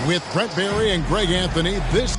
With Brent Barry and Greg Anthony, this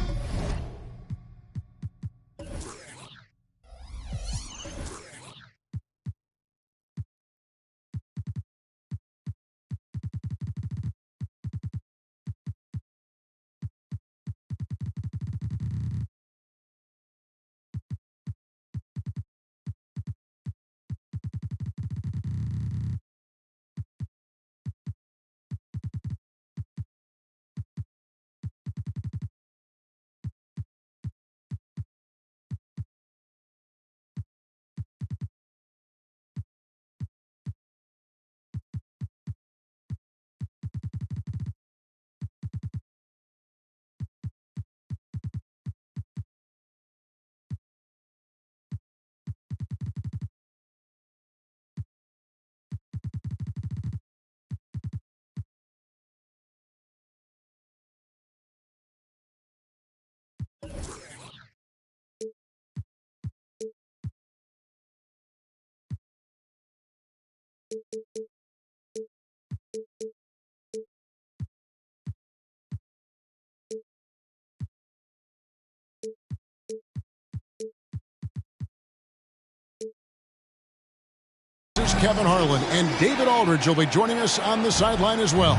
is Kevin Harlan, and David Aldridge will be joining us on the sideline as well.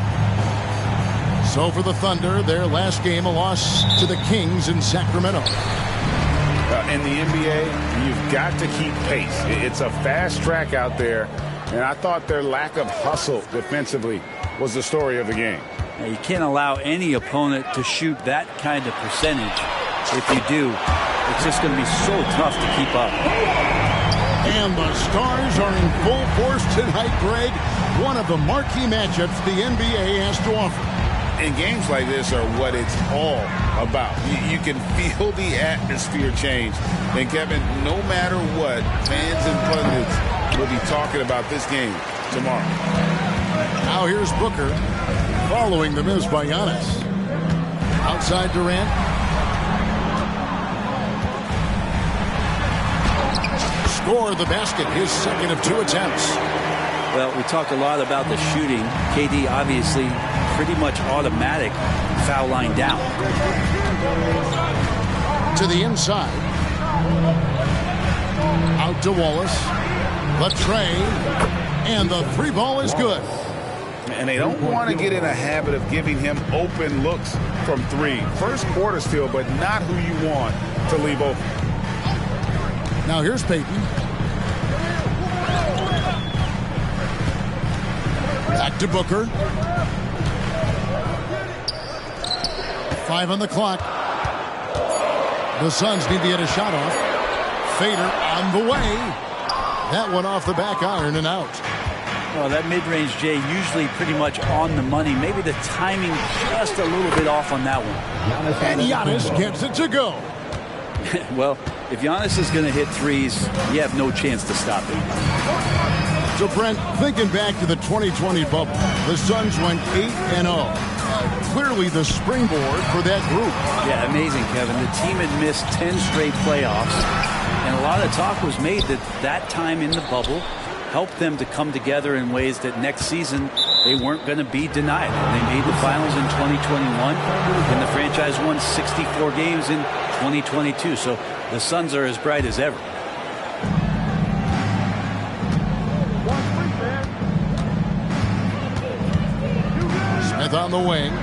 So for the Thunder, their last game, a loss to the Kings in Sacramento. In the NBA, you've got to keep pace. It's a fast track out there, and I thought their lack of hustle defensively was the story of the game. You can't allow any opponent to shoot that kind of percentage. If you do, it's just going to be so tough to keep up. And the Stars are in full force tonight, Greg. One of the marquee matchups the NBA has to offer. And games like this are what it's all about. You can feel the atmosphere change. And Kevin, no matter what, fans and pundits will be talking about this game tomorrow. Now here's Booker following the miss by Giannis. Outside Durant. Score the basket, his second of 2 attempts. Well, we talked a lot about the shooting. KD obviously pretty much automatic foul line down. To the inside. Out to Wallace. Latrey. And the 3 ball is good. And they don't want to get in a habit of giving him open looks from 3. First quarter still, but not who you want to leave open. Now here's Payton. Back to Booker. 5 on the clock. The Suns need to get a shot off. Fader on the way. That one off the back iron and out. Well, that mid-range, Jay, usually pretty much on the money. Maybe the timing just a little bit off on that one. And Giannis gets it to go. Well, if Giannis is going to hit threes, you have no chance to stop him. So, Brent, thinking back to the 2020 bubble, the Suns went 8-0. Clearly the springboard for that group. Yeah, amazing, Kevin. The team had missed 10 straight playoffs, and a lot of talk was made that time in the bubble helped them to come together in ways that next season they weren't going to be denied. They made the finals in 2021, and the franchise won 64 games in 2022. So the Suns are as bright as ever. Smith on the wing.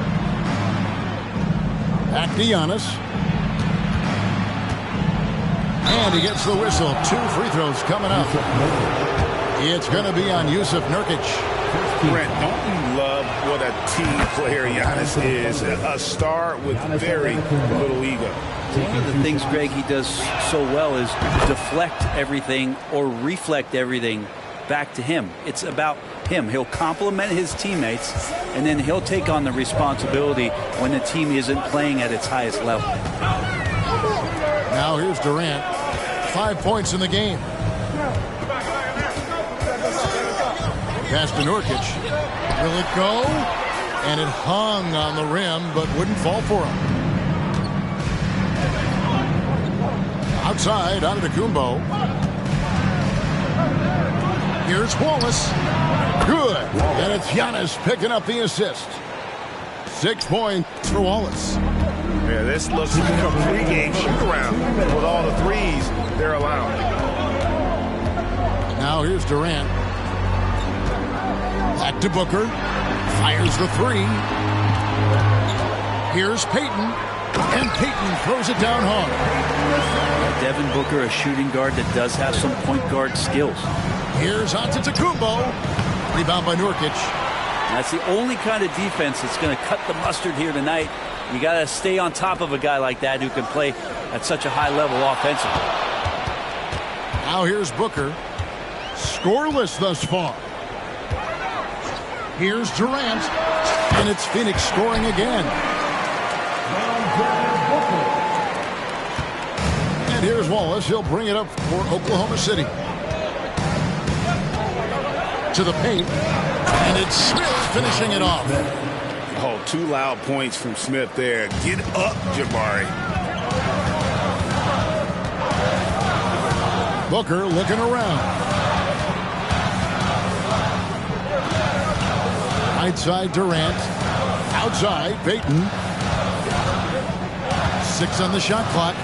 Back to Giannis. And he gets the whistle. 2 free throws coming up. It's going to be on Jusuf Nurkic. Brent, don't you love what a team player Giannis is? A star with very little ego. One of the things, Greg, he does so well is deflect everything or reflect everything back to him. It's about him. He'll compliment his teammates, and then he'll take on the responsibility when the team isn't playing at its highest level. Now here's Durant. 5 points in the game. Pass to Nurkic. Will it go? And it hung on the rim, but wouldn't fall for him. Outside, Antetokounmpo. Here's Wallace. Good. And it's Giannis picking up the assist. 6 points for Wallace. Yeah, this looks like a pregame shoot-around with all the threes they're allowing. Now here's Durant. Back to Booker. Fires the three. Here's Payton. And Payton throws it down hard. Devin Booker, a shooting guard that does have some point guard skills. Here's Antetokounmpo. Rebound by Nurkic. That's the only kind of defense that's going to cut the mustard here tonight. You got to stay on top of a guy like that who can play at such a high level offensively. Now here's Booker. Scoreless thus far. Here's Durant. And it's Phoenix scoring again. And here's Wallace. He'll bring it up for Oklahoma City. To the paint. And it's Smith finishing it off. Oh, 2 loud points from Smith there. Get up, Jabari. Booker looking around. Right side Durant. Outside Payton. 6 on the shot clock.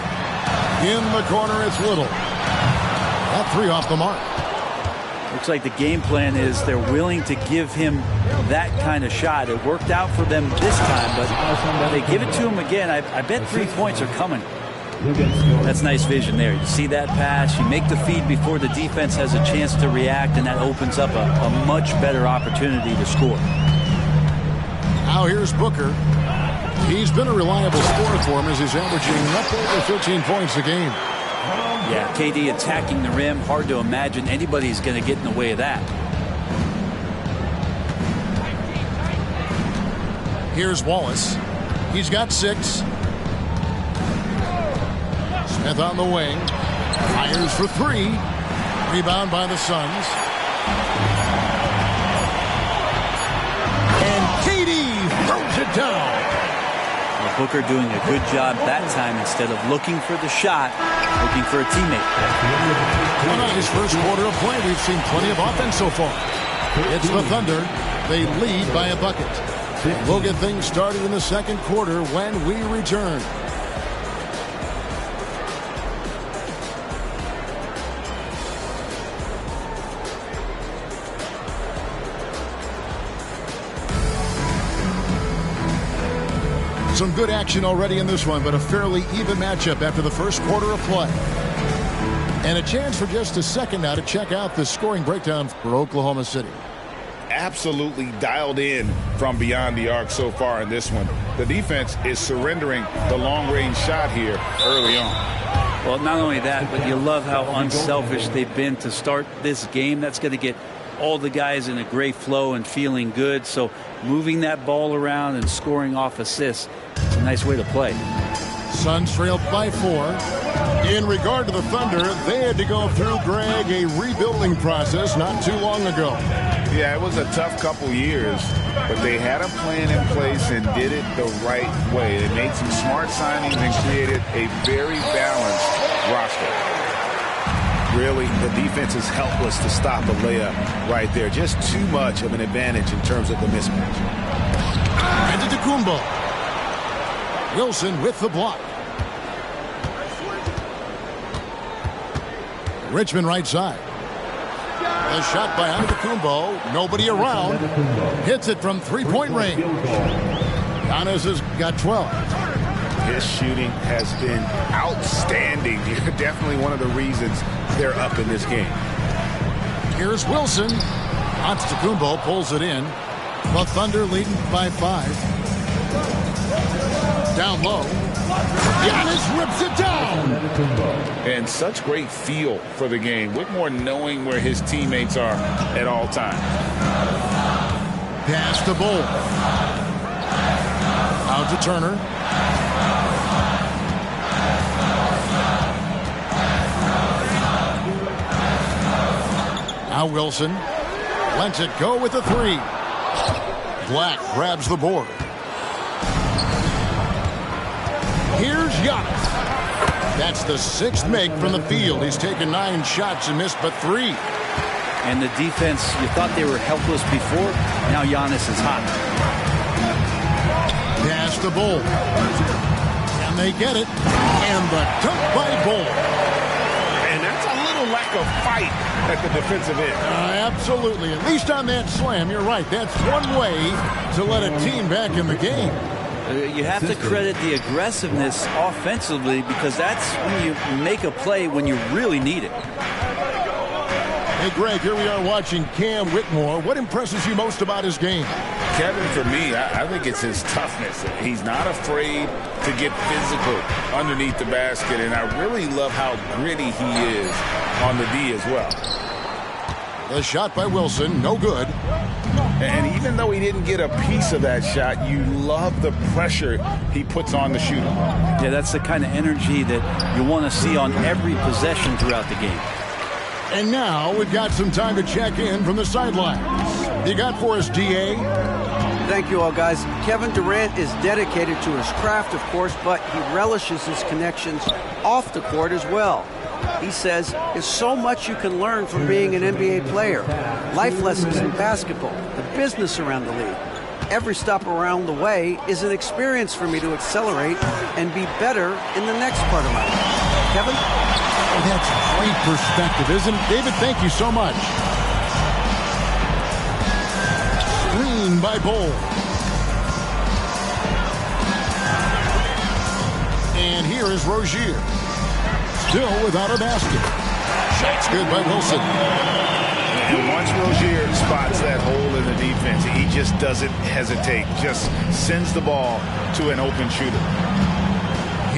In the corner it's Little. That 3 off the mark. Looks like the game plan is they're willing to give him that kind of shot. It worked out for them this time, but if they give it to him again, I bet 3 points are coming. That's nice vision there. You see that pass, you make the feed before the defense has a chance to react, and that opens up a much better opportunity to score. Now here's Booker. He's been a reliable scorer for him as he's averaging up over 15 points a game. Yeah, KD attacking the rim. Hard to imagine anybody's going to get in the way of that. Here's Wallace. He's got 6. Smith on the wing. Fires for 3. Rebound by the Suns. And KD throws it down. Well, Booker doing a good job that time instead of looking for the shot, looking for a teammate. Well, in his first quarter of play, we've seen plenty of offense so far. It's the Thunder. They lead by a bucket. We'll get things started in the second quarter when we return. Some good action already in this one, but a fairly even matchup after the first quarter of play. And a chance for just a second now to check out the scoring breakdown for Oklahoma City. Absolutely dialed in from beyond the arc so far in this one. The defense is surrendering the long-range shot here early on. Well, not only that, but you love how unselfish they've been to start this game. That's going to get all the guys in a great flow and feeling good. So moving that ball around and scoring off assists, it's a nice way to play. Suns trailed by 4. In regard to the Thunder, they had to go through, Greg, a rebuilding process not too long ago. Yeah, it was a tough couple years, but they had a plan in place and did it the right way. They made some smart signings and created a very balanced roster. Really, the defense is helpless to stop a layup right there. Just too much of an advantage in terms of the mismatch. Antetokounmpo. Wilson with the block. Richmond right side. A shot by Antetokounmpo. Nobody around. Hits it from three-point range. Giannis has got 12. His shooting has been outstanding. Definitely one of the reasons they're up in this game. Here's Wilson. Antetokounmpo pulls it in. The Thunder leading by 5. Down low. Giannis rips it down. And such great feel for the game. Whitmore knowing where his teammates are at all times. Pass to Bull. Out to Turner. Now Wilson lets it go with the 3. Black grabs the board. Here's Giannis. That's the 6th make from the field. He's taken 9 shots and missed but 3. And the defense, you thought they were helpless before. Now Giannis is hot. Pass to Bull. And they get it. And the dunk by Bull. And that's a little lack of fight at the defensive end. Absolutely. At least on that slam, you're right. That's one way to let a team back in the game. You have to credit the aggressiveness offensively, because that's when you make a play when you really need it. Hey, Greg, here we are watching Cam Whitmore. What impresses you most about his game? Kevin, for me, I think it's his toughness. He's not afraid to get physical underneath the basket, and I really love how gritty he is on the D as well. The shot by Wilson, no good. And even though he didn't get a piece of that shot, you love the pressure he puts on the shooter. Yeah, that's the kind of energy that you want to see on every possession throughout the game. And now we've got some time to check in from the sidelines. You got for us, D.A.? Thank you all, guys. Kevin Durant is dedicated to his craft, of course, but he relishes his connections off the court as well. He says there's so much you can learn from being an NBA player. Life lessons in basketball, the business around the league. Every stop around the way is an experience for me to accelerate and be better in the next part of my life. Kevin? Oh, that's great perspective, isn't it? David, thank you so much. Screen by Bull. And here is Rozier. Still without a basket. Shot's good by Wilson. And once Rozier spots that hole in the defense, he just doesn't hesitate. Just sends the ball to an open shooter.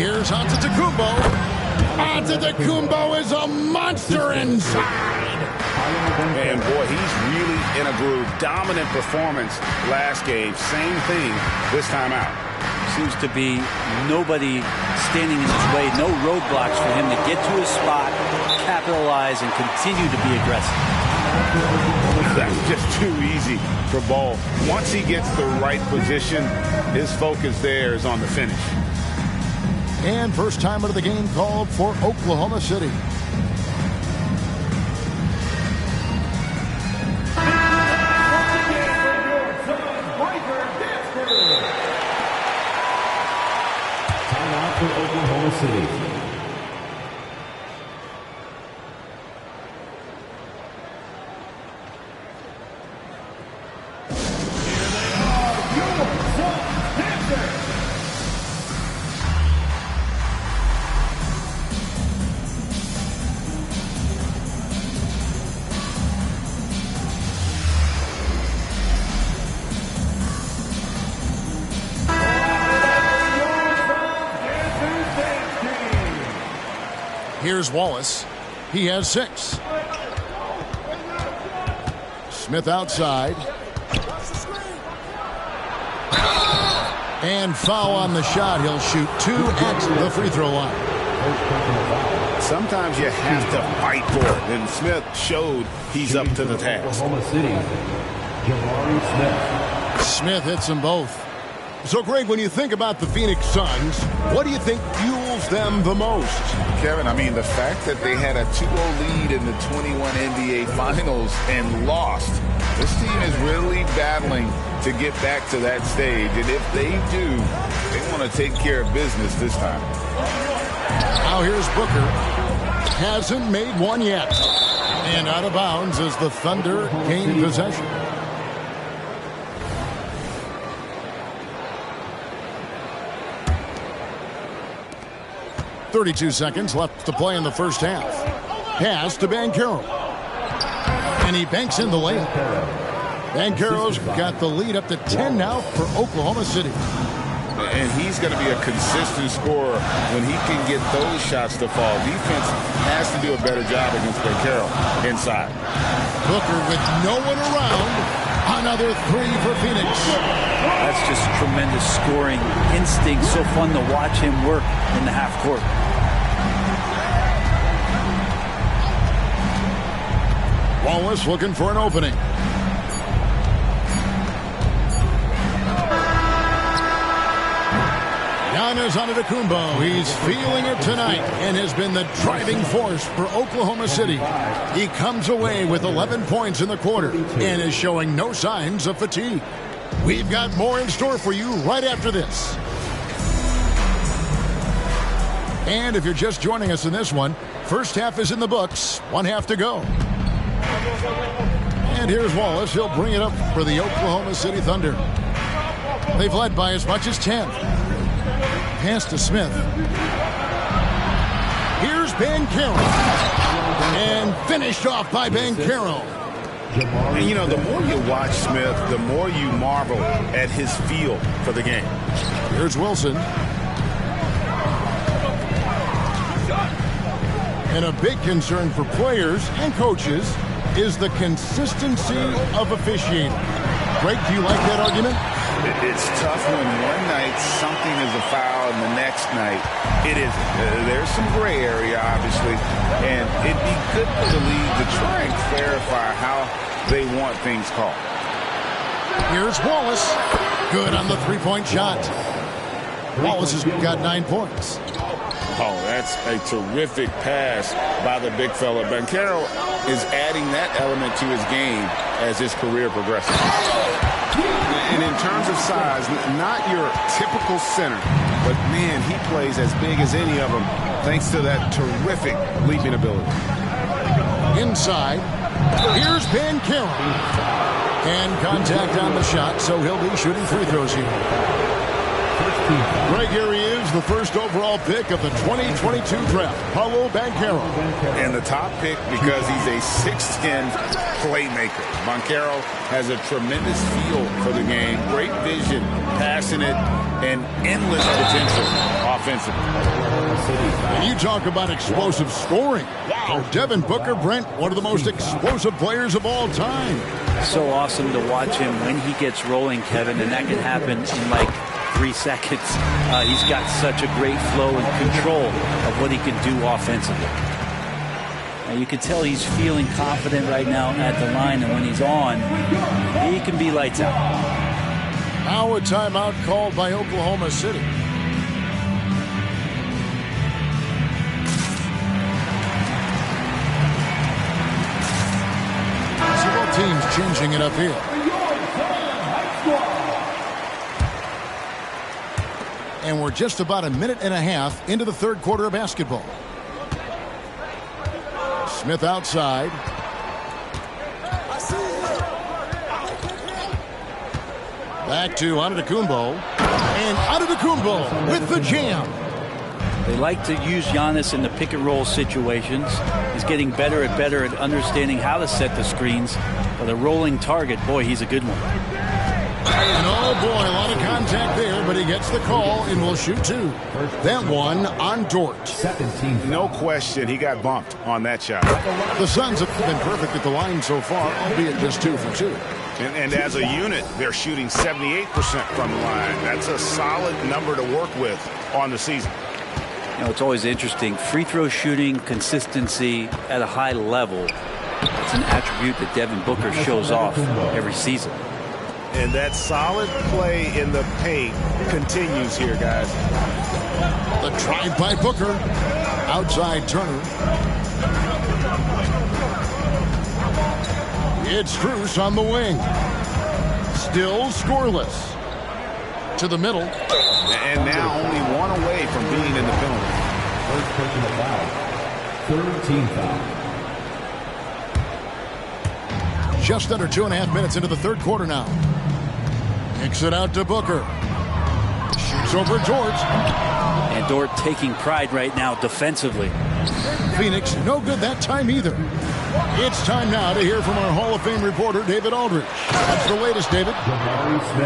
Here's Antetokounmpo. Antetokounmpo is a monster inside. And boy, he's really in a groove. Dominant performance last game. Same thing this time out. Seems to be nobody standing in his way, no roadblocks for him to get to his spot, capitalize, and continue to be aggressive. That's just too easy for Ball. Once he gets the right position, his focus there is on the finish. And first time out of the game called for Oklahoma City. For Oklahoma City. Here's Wallace. He has 6. Smith outside. And foul on the shot. He'll shoot 2 at the free throw line. Sometimes you have to fight for it, and Smith showed he's up to the task. Oklahoma City, Jabari Smith. Smith hits them both. So, Greg, when you think about the Phoenix Suns, what do you think fuels them the most? Kevin, I mean, the fact that they had a 2-0 lead in the 21 NBA Finals and lost. This team is really battling to get back to that stage. And if they do, they want to take care of business this time. Now here's Booker. Hasn't made one yet. And out of bounds as the Thunder gain possession. .32 seconds left to play in the first half. Pass to Banchero. And he banks in the layup. Banchero's got the lead up to 10 now for Oklahoma City. And he's going to be a consistent scorer when he can get those shots to fall. Defense has to do a better job against Banchero inside. Booker with no one around. Another 3 for Phoenix. That's just tremendous scoring instinct. So fun to watch him work in the half court. Wallace looking for an opening. Giannis Antetokounmpo. He's feeling it tonight and has been the driving force for Oklahoma City. He comes away with 11 points in the quarter and is showing no signs of fatigue. We've got more in store for you right after this. And if you're just joining us in this one, first half is in the books, one half to go. And here's Wallace. He'll bring it up for the Oklahoma City Thunder. They've led by as much as 10. Pass to Smith. Here's Banchero. And finished off by Banchero. And, you know, the more you watch Smith, the more you marvel at his feel for the game. Here's Wilson. And a big concern for players and coaches is the consistency of officiating. Greg, do you like that argument? It's tough when one night something is a foul and the next night it isn't. There's some gray area, obviously, and it'd be good for the league to try and clarify how they want things called. Here's Wallace. Good on the three-point shot. Wallace has got 9 points. Oh, that's a terrific pass by the big fella. Banchero is adding that element to his game as his career progresses. And in terms of size, not your typical center, but man, he plays as big as any of them thanks to that terrific leaping ability. Inside, here's Banchero. And contact on the shot, so he'll be shooting free throws here. Greg, here he is, the first overall pick of the 2022 draft, Paolo Banchero. And the top pick because he's a 6'10" playmaker. Banchero has a tremendous feel for the game, great vision, passionate, and endless potential offensively. And you talk about explosive scoring. Wow, Devin Booker, Brent, one of the most explosive players of all time. So awesome to watch him when he gets rolling, Kevin, and that can happen in like 3 seconds. He's got such a great flow and control of what he can do offensively. Now you can tell he's feeling confident right now at the line, and when he's on, he can be lights out. Now a timeout called by Oklahoma City. So both teams changing it up here. And we're just about a minute and a half into the third quarter of basketball. Smith outside. Back to Antetokounmpo. And Antetokounmpo with the jam. They like to use Giannis in the pick and roll situations. He's getting better at understanding how to set the screens. But a rolling target, boy, he's a good one. And oh boy, a lot of contact there, but he gets the call and will shoot two. That one on Dort. 17. No question, he got bumped on that shot. The Suns have been perfect at the line so far, albeit just 2 for 2. And as a unit, they're shooting 78% from the line. That's a solid number to work with on the season. You know, it's always interesting. Free throw shooting, consistency at a high level. It's an attribute that Devin Booker shows off every season. And that solid play in the paint continues here, guys. The drive by Booker. Outside Turner. It's Strus on the wing. Still scoreless. To the middle. And now only one away from being in the penalty. First personal foul. Third team foul. Just under 2.5 minutes into the third quarter now. Kicks it out to Booker. Shoots over Dort. And Dort taking pride right now defensively. Phoenix, no good that time either. It's time now to hear from our Hall of Fame reporter, David Aldridge. That's the latest, David.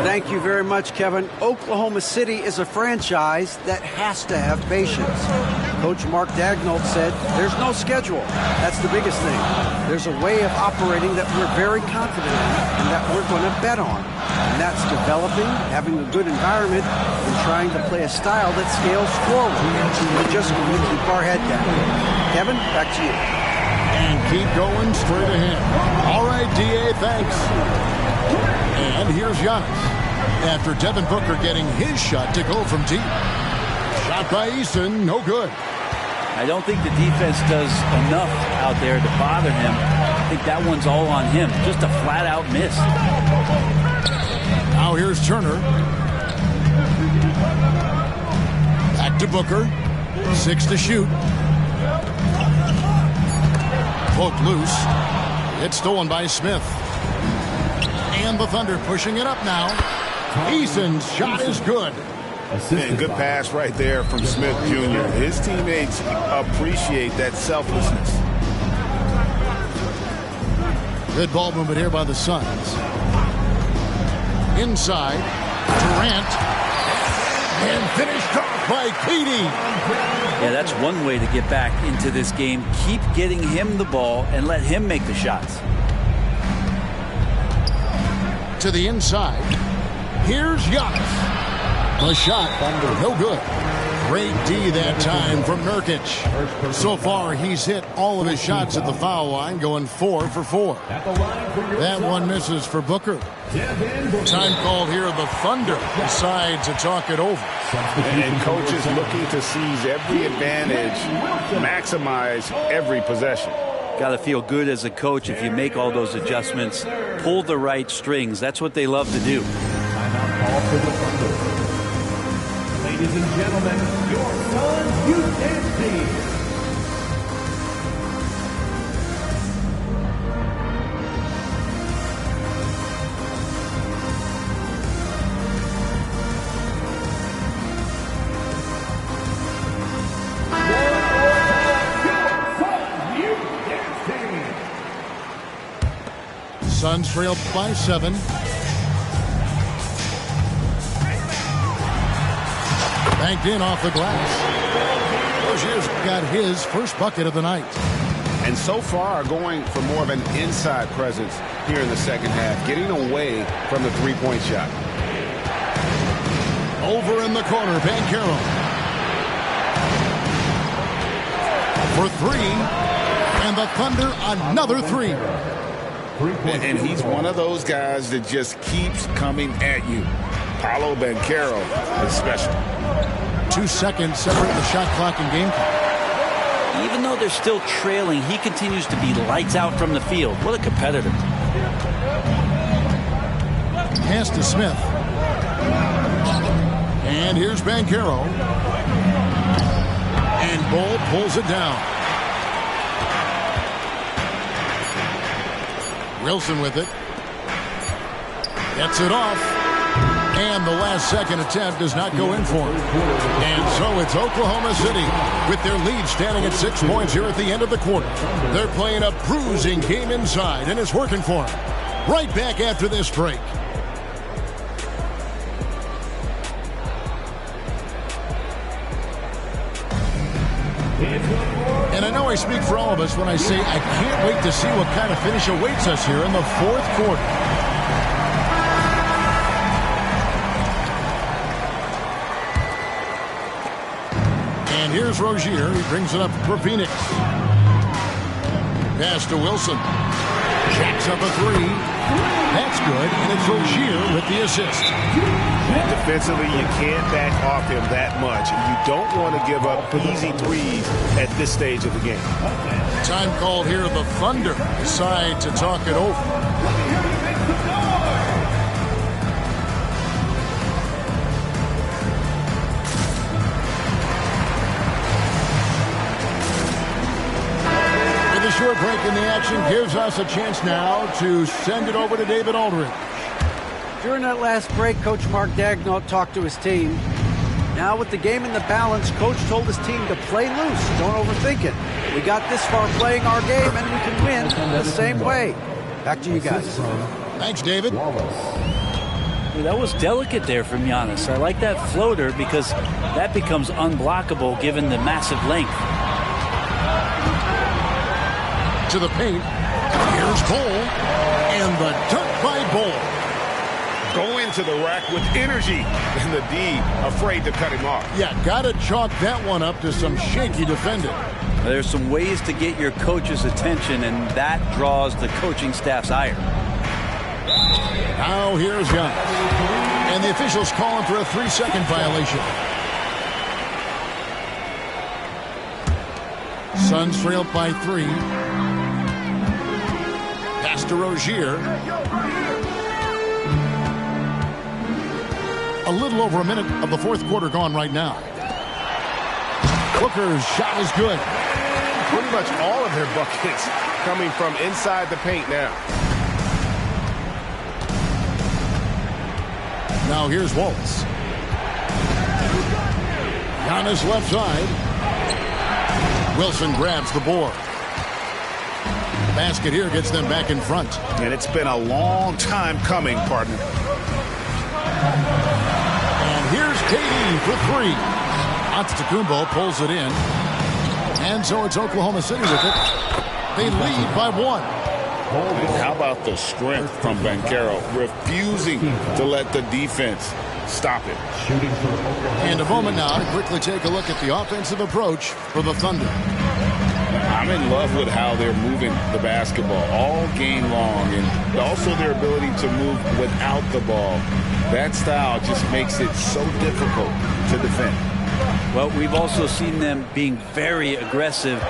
Thank you very much, Kevin. Oklahoma City is a franchise that has to have patience. Coach Mark Daigneault said, there's no schedule. That's the biggest thing. There's a way of operating that we're very confident in and that we're going to bet on. And that's developing, having a good environment, and trying to play a style that scales forward. We just need to keep our head down. Kevin, back to you. And keep going straight ahead. All right, D.A., thanks. And here's Giannis. After Devin Booker getting his shot to go from deep. Shot by Eason, no good. I don't think the defense does enough out there to bother him. I think that one's all on him. Just a flat-out miss. Now here's Turner. Back to Booker. 6 to shoot. Poked loose. It's stolen by Smith. And the Thunder pushing it up now. Eason's shot is good. And good pass right there from Smith Jr. His teammates appreciate that selflessness. Good ball movement here by the Suns. Inside, Durant. And finished off by KD. Yeah, that's one way to get back into this game. Keep getting him the ball and let him make the shots. To the inside. Here's Giannis. The shot, no good. Great D that time from Nurkic. So far, he's hit all of his shots at the foul line, going 4 for 4. That one misses for Booker. Time called here. The Thunder decide to talk it over. And coaches looking to seize every advantage, maximize every possession. Got to feel good as a coach if you make all those adjustments, pull the right strings. That's what they love to do. Timeout call for the Thunder. Ladies and gentlemen, your Suns youth dance team. Suns trailed by 7. Banked in off the glass. Rozier's got his first bucket of the night. And so far going for more of an inside presence here in the second half, getting away from the three-point shot. Over in the corner, Banchero. For 3. And the Thunder another 3. And he's one of those guys that just keeps coming at you. Paolo Banchero is special. 2 seconds separate the shot clock and game clock. Even though they're still trailing, he continues to be lights out from the field. What a competitor. Pass to Smith. And here's Banchero. And Bull pulls it down. Wilson with it. Gets it off. And the last second attempt does not go in for him. And so it's Oklahoma City with their lead standing at 6 points here at the end of the quarter. They're playing a bruising game inside, and it's working for them. Right back after this break. And I know I speak for all of us when I say I can't wait to see what kind of finish awaits us here in the fourth quarter. And here's Rozier. He brings it up for Phoenix. Pass to Wilson. Jacks up a 3. That's good, and it's Rozier with the assist. Defensively, you can't back off him that much. You don't want to give up easy threes at this stage of the game. Time called here. The Thunder decide to talk it over. With a short break in the action gives us a chance now to send it over to David Aldridge. During that last break, Coach Mark Daigneault talked to his team. Now with the game in the balance, Coach told his team to play loose. Don't overthink it. We got this far playing our game, and we can win the same way. Back to you guys. Thanks, David. That was delicate there from Giannis. I like that floater because that becomes unblockable given the massive length. To the paint. Here's Bull. And the dunk by Bull. Going to the rack with energy, and the D afraid to cut him off. Yeah, got to chalk that one up to some shaky defending. There's some ways to get your coach's attention, and that draws the coaching staff's ire. Now here's Giannis. And the officials calling for a 3-second violation. Suns trailed by 3. Pass to Rozier. A little over a minute of the fourth quarter gone right now. Booker's shot is good. Pretty much all of their buckets coming from inside the paint now. Now here's Waltz. Giannis left side. Wilson grabs the board. The basket here gets them back in front. And it's been a long time coming, partner. And here's KD for 3. Antetokounmpo pulls it in. And so it's Oklahoma City with it. They lead by 1. How about the strength from Banchero, refusing to let the defense stop it. And a moment now to quickly take a look at the offensive approach for the Thunder. I'm in love with how they're moving the basketball all game long, and also their ability to move without the ball. That style just makes it so difficult to defend. Well, we've also seen them being very aggressive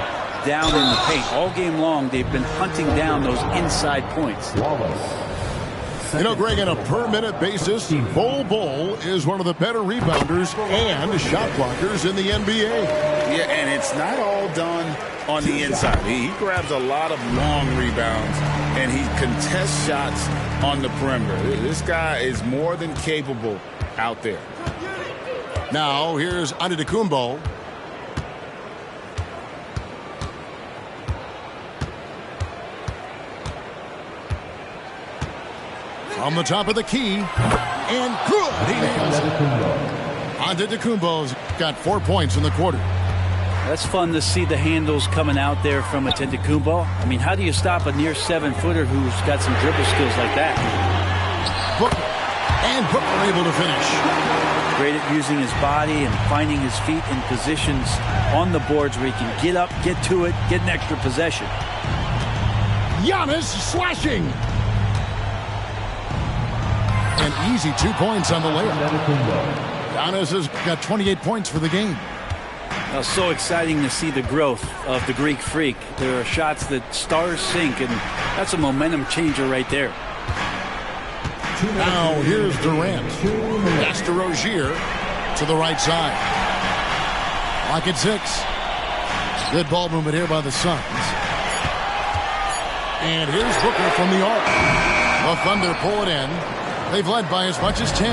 down in the paint. All game long, they've been hunting down those inside points. You know, Greg, on a per-minute basis, Bol is one of the better rebounders and shot blockers in the NBA. Yeah, and it's not all done on the inside. He grabs a lot of long rebounds, and he contests shots on the perimeter. This guy is more than capable out there. Now, here's Antetokounmpo. From the top of the key. And good. He nails it. Antetokounmpo's got 4 points in the quarter. That's fun to see the handles coming out there from Antetokounmpo. I mean, how do you stop a near 7-footer who's got some dribble skills like that? Booker. And Booker able to finish. Great at using his body and finding his feet in positions on the boards where he can get up, get to it, get an extra possession. Giannis slashing. An easy 2 points on the layup. Giannis has got 28 points for the game. Now, so exciting to see the growth of the Greek Freak. There are shots that stars sink, and that's a momentum changer right there. Now here's Durant. Pass to Rozier to the right side. Lock at 6. Good ball movement here by the Suns. And here's Booker from the arc. The Thunder pull it in. They've led by as much as 10.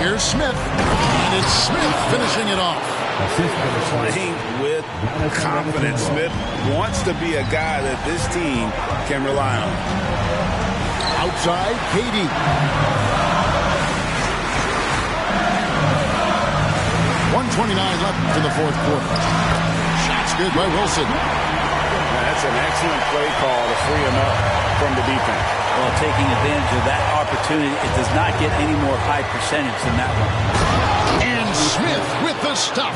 Here's Smith. And it's Smith finishing it off. Playing with confidence. Smith wants to be a guy that this team can rely on. Outside, KD. 1:29 left in the fourth quarter. Shots good by Wilson. That's an excellent play call to free him up from the defense. Well, taking advantage of that opportunity, it does not get any more high percentage than that one. And Smith with the stuff.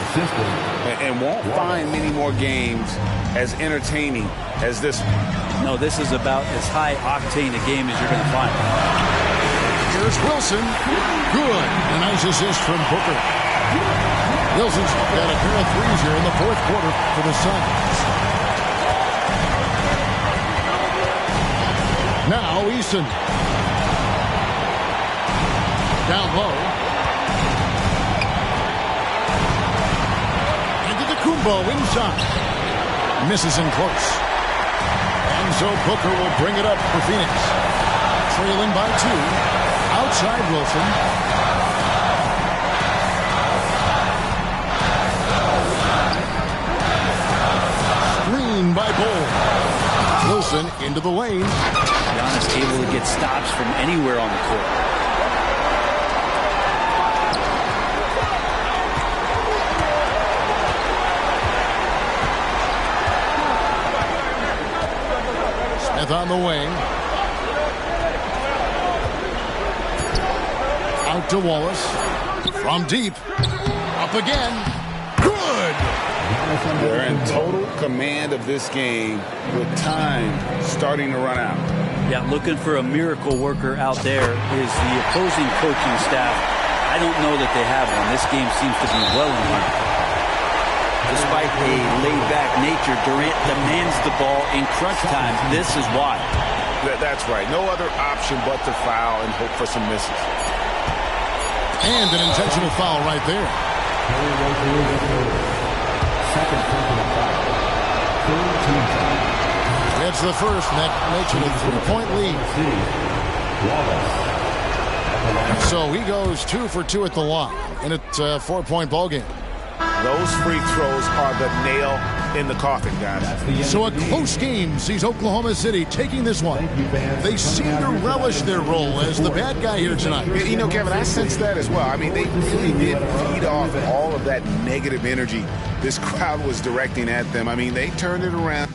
And won't find many more games as entertaining as this one. No, this is about as high octane a game as you're going to find. Here's Wilson. Good. A nice assist from Booker. Wilson's got a pair of threes here in the fourth quarter for the Suns. Now Eason. Down low. Antetokounmpo inside. Misses in close. And so Booker will bring it up for Phoenix. Trailing by 2. Outside Wilson. Screen by Bol. Wilson into the lane. Giannis able to get stops from anywhere on the court. Smith on the wing. Out to Wallace. From deep. Up again. Good! They're in total command of this game with time starting to run out. Yeah, looking for a miracle worker out there is the opposing coaching staff. I don't know that they have one. This game seems to be well in hand. Despite a laid-back nature, Durant demands the ball in crunch time. This is why. That's right. No other option but to foul and hope for some misses. And an intentional foul right there. Second personal foul. Third team foul. It's the first, and that makes it a 3-point lead. So he goes 2 for 2 at the line, and it's a 4-point ball game. Those free throws are the nail in the coffin, guys. So a close game sees Oklahoma City taking this one. They seem to relish their role as the bad guy here tonight. You know, Kevin, I sense that as well. I mean, they really did feed off all of that negative energy this crowd was directing at them. I mean, they turned it around.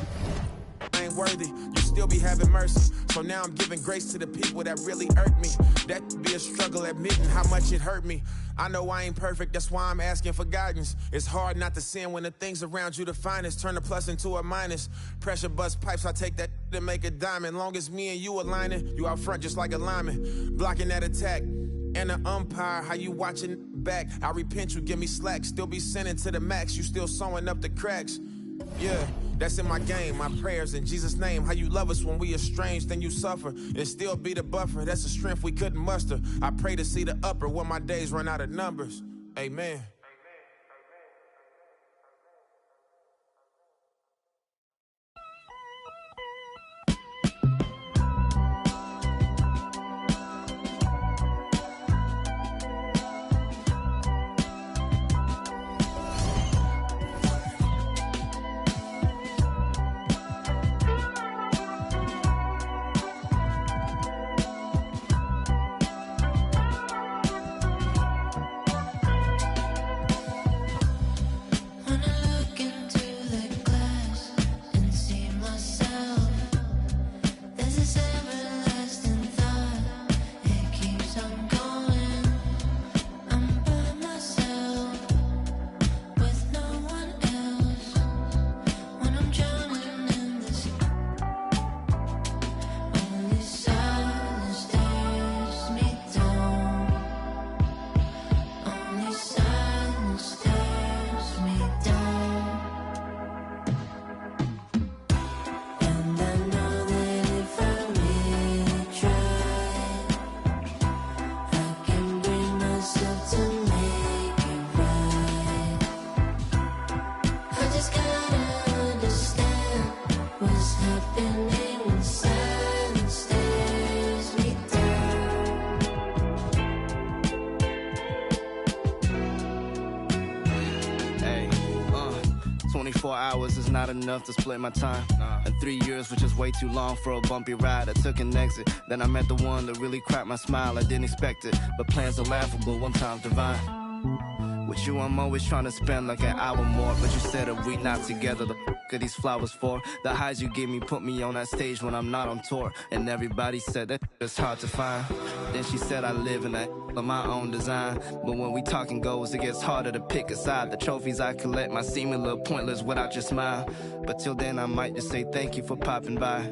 Worthy, you still be having mercy. So now I'm giving grace to the people that really hurt me. That would be a struggle admitting how much it hurt me. I know I ain't perfect, that's why I'm asking for guidance. It's hard not to sin when the things around you the finest. Turn a plus into a minus. Pressure bust pipes, I take that to make a diamond. Long as me and you aligning, you out front just like a lineman. Blocking that attack. And the umpire, how you watching back? I repent, you give me slack. Still be sending to the max, you still sewing up the cracks. Yeah, that's in my game, my prayers in Jesus' name. How you love us when we estranged, then you suffer. And still be the buffer, that's the strength we couldn't muster. I pray to see the upper when my days run out of numbers. Amen. Hours is not enough to split my time. And 3 years was just way too long for a bumpy ride. I took an exit, then I met the one that really cracked my smile. I didn't expect it, but plans are laughable, one time's divine. With you, I'm always trying to spend like an hour more. But you said if we not together, the f*** are these flowers for? The highs you give me put me on that stage when I'm not on tour. And everybody said that it's hard to find. Then she said I live in that of my own design. But when we talking goals, it gets harder to pick a side. The trophies I collect might seem a little pointless without your smile. But till then, I might just say thank you for popping by.